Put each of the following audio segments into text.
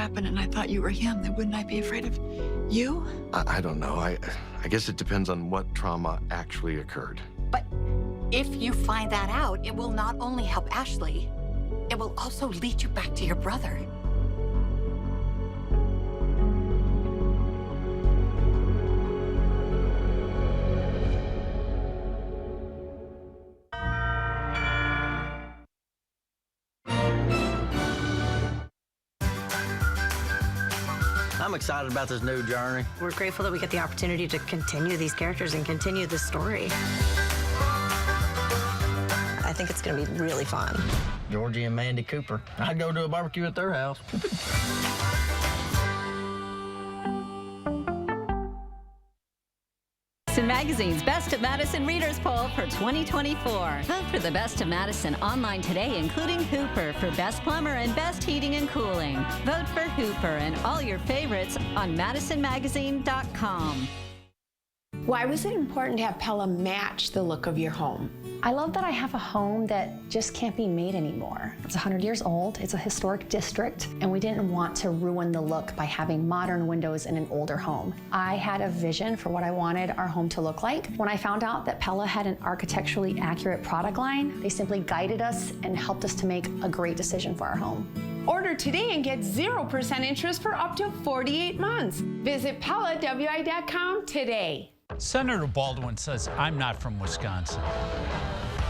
happened and I thought you were him, then wouldn't I be afraid of you? I don't know. I guess it depends on what trauma actually occurred. But if you find that out, it will not only help Ashley, it will also lead you back to your brother. I'm excited about this new journey. We're grateful that we get the opportunity to continue these characters and continue the story. I think it's going to be really fun. Georgie and Mandy Cooper. I'd go to a barbecue at their house. Madison Magazine's Best of Madison Readers Poll for 2024. Vote for the Best of Madison online today, including Hooper for Best Plumber and Best Heating and Cooling. Vote for Hooper and all your favorites on MadisonMagazine.com. Why was it important to have Pella match the look of your home? I love that I have a home that just can't be made anymore. It's 100 years old, it's a historic district, and we didn't want to ruin the look by having modern windows in an older home. I had a vision for what I wanted our home to look like. When I found out that Pella had an architecturally accurate product line, they simply guided us and helped us to make a great decision for our home. Order today and get 0% interest for up to 48 months. Visit PellaWI.com today. Senator Baldwin says I'm not from Wisconsin.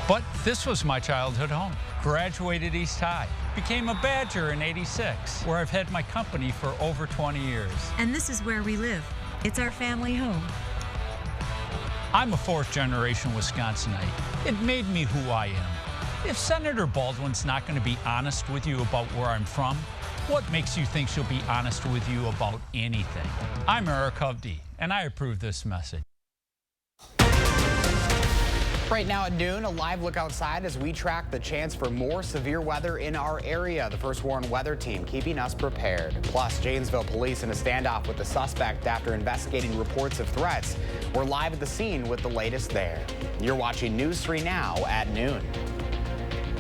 But this was my childhood home. Graduated East High. Became a Badger in '86, where I've had my company for over 20 years. And this is where we live. It's our family home. I'm a fourth-generation Wisconsinite. It made me who I am. If Senator Baldwin's not going to be honest with you about where I'm from, what makes you think she'll be honest with you about anything? I'm Eric Hovde, and I approve this message. Right now at noon, a live look outside as we track the chance for more severe weather in our area. The First Warn Weather Team keeping us prepared. Plus, Janesville Police in a standoff with the suspect after investigating reports of threats. We're live at the scene with the latest there. You're watching News 3 Now at noon.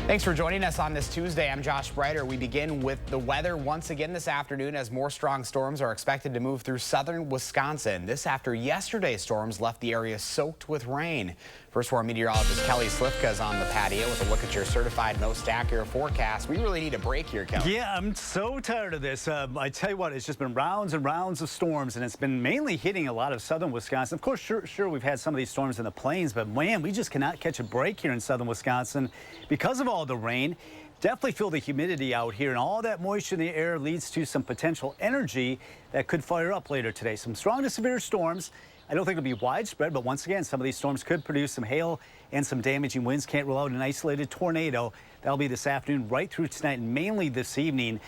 Thanks for joining us on this Tuesday. I'm Josh Breiter. We begin with the weather once again this afternoon as more strong storms are expected to move through southern Wisconsin. This after yesterday's storms left the area soaked with rain. First Warn meteorologist Kelly Slifka is on the patio with a look at your certified most accurate forecast. We really need a break here, Kelly. Yeah, I'm so tired of this. I tell you what, it's just been rounds and rounds of storms, and it's been mainly hitting a lot of southern Wisconsin. Of course, sure, we've had some of these storms in the plains, but man, we just cannot catch a break here in southern Wisconsin because of all the rain. Definitely feel the humidity out here, and all that moisture in the air leads to some potential energy that could fire up later today. Some strong to severe storms. I don't think it'll be widespread, but once again, some of these storms could produce some hail and some damaging winds. Can't rule out an isolated tornado. That'll be this afternoon right through tonight and mainly this evening.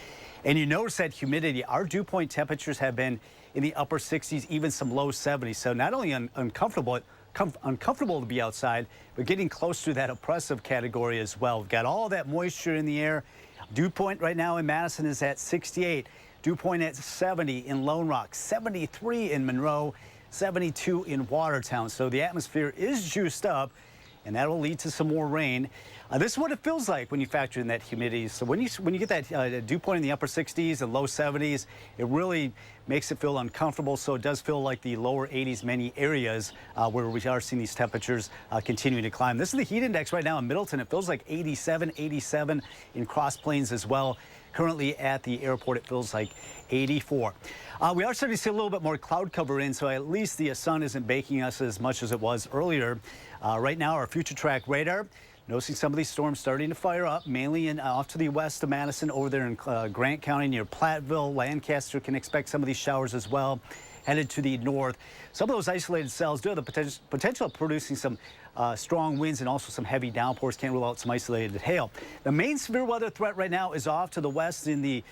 And you notice that humidity. Our dew point temperatures have been in the upper 60s, even some low 70s. So not only uncomfortable to be outside, but getting close to that oppressive category as well. We've got all that moisture in the air. Dew point right now in Madison is at 68. Dew point at 70 in Lone Rock, 73 in Monroe, 72 in Watertown. So the atmosphere is juiced up, and that will lead to some more rain. This is what it feels like when you factor in that humidity. So when you get that dew point in the upper 60s and low 70s, it really makes it feel uncomfortable. So it does feel like the lower 80s many areas where we are seeing these temperatures continuing to climb. This is the heat index right now in Middleton. It feels like 87 in Cross Plains as well. Currently at the airport, it feels like 84. We are starting to see a little bit more cloud cover in, so at least the sun isn't baking us as much as it was earlier. Right now, our future track radar, noticing some of these storms starting to fire up, mainly off to the west of Madison, over there in Grant County near Platteville. Lancaster can expect some of these showers as well. Headed to the north. Some of those isolated cells do have the potential of producing some strong winds and also some heavy downpours. Can't rule out some isolated hail. The main severe weather threat right now is off to the west in the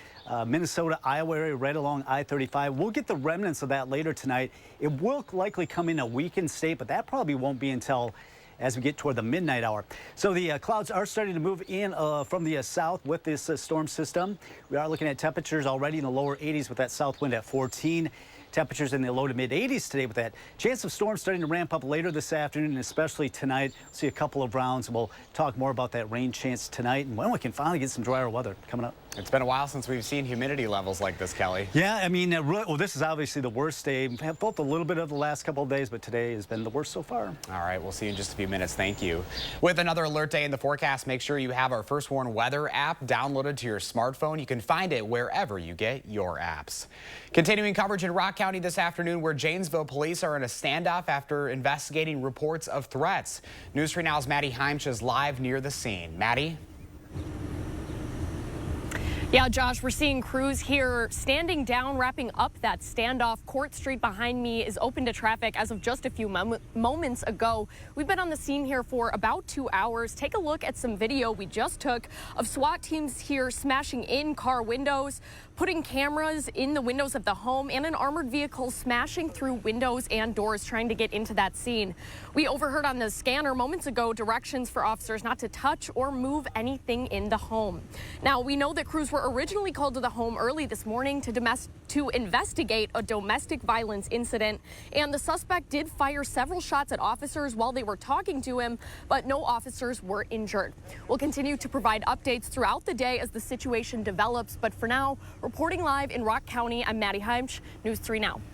Minnesota, Iowa area, right along I-35. We'll get the remnants of that later tonight. It will likely come in a weakened state, but that probably won't be until as we get toward the midnight hour. So the clouds are starting to move in from the south with this storm system. We are looking at temperatures already in the lower 80s with that south wind at 14. Temperatures in the low to mid 80s today with that chance of storms starting to ramp up later this afternoon and especially tonight. We'll see a couple of rounds. We'll talk more about that rain chance tonight and when we can finally get some drier weather coming up. It's been a while since we've seen humidity levels like this, Kelly. Yeah, I mean, well, this is obviously the worst day. We've had both a little bit of the last couple of days, but today has been the worst so far. All right, we'll see you in just a few minutes. Thank you. With another alert day in the forecast, make sure you have our First Warn weather app downloaded to your smartphone. You can find it wherever you get your apps. Continuing coverage in Rock County this afternoon, where Janesville police are in a standoff after investigating reports of threats. News 3 Now's Maddie Heimsch is live near the scene. Maddie? Yeah, Josh, we're seeing crews here standing down, wrapping up that standoff. Court Street behind me is open to traffic as of just a few moments ago. We've been on the scene here for about 2 hours. Take a look at some video we just took of SWAT teams here smashing in car windows, putting cameras in the windows of the home, and an armored vehicle smashing through windows and doors trying to get into that scene. We overheard on the scanner moments ago directions for officers not to touch or move anything in the home. Now, we know that crews were originally called to the home early this morning to investigate a domestic violence incident, and the suspect did fire several shots at officers while they were talking to him, but no officers were injured. We'll continue to provide updates throughout the day as the situation develops, but for now, reporting live in Rock County, I'm Maddie Heimsch, News 3 Now.